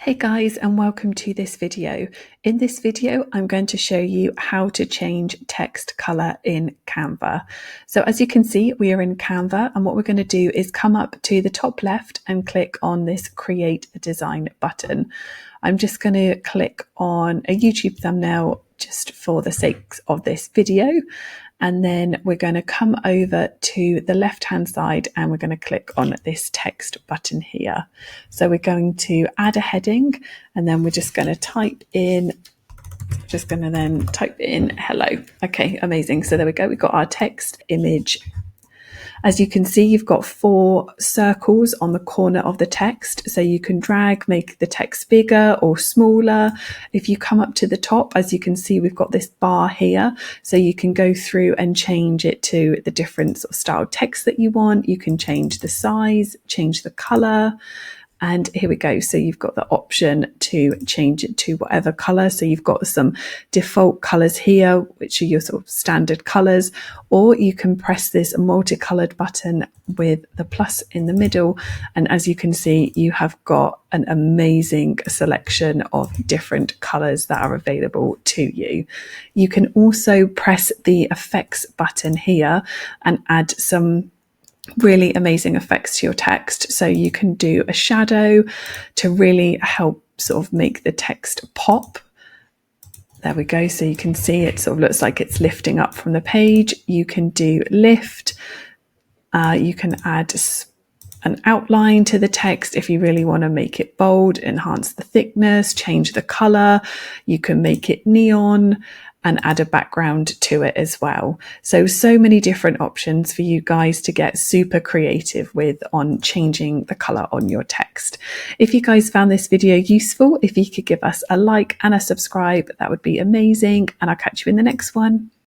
Hey guys, and welcome to this video. In this video, I'm going to show you how to change text color in Canva. So as you can see, we are in Canva, and what we're going to do is come up to the top left and click on this Create a Design button. I'm just going to click on a YouTube thumbnail just for the sake of this video. And then we're going to come over to the left-hand side and we're going to click on this text button here. So we're going to add a heading, and then we're just going to type in, hello. Okay, amazing. So there we go. We've got our text image. As you can see, you've got 4 circles on the corner of the text. So you can drag, make the text bigger or smaller. If you come up to the top, as you can see, we've got this bar here. So you can go through and change it to the different sort of style text that you want. You can change the size, change the color. And here we go. So you've got the option to change it to whatever color. So you've got some default colors here, which are your sort of standard colors, or you can press this multicolored button with the plus in the middle. And as you can see, you have got an amazing selection of different colors that are available to you. You can also press the effects button here and add some really amazing effects to your text. So you can do a shadow to really help sort of make the text pop. There we go. So you can see it sort of looks like it's lifting up from the page. You can do lift. You can add an outline to the text if you really want to make it bold, enhance the thickness, change the color. You can make it neon and add a background to it as well. So many different options for you guys to get super creative with on changing the color on your text. If you guys found this video useful, if you could give us a like and a subscribe, that would be amazing. And I'll catch you in the next one.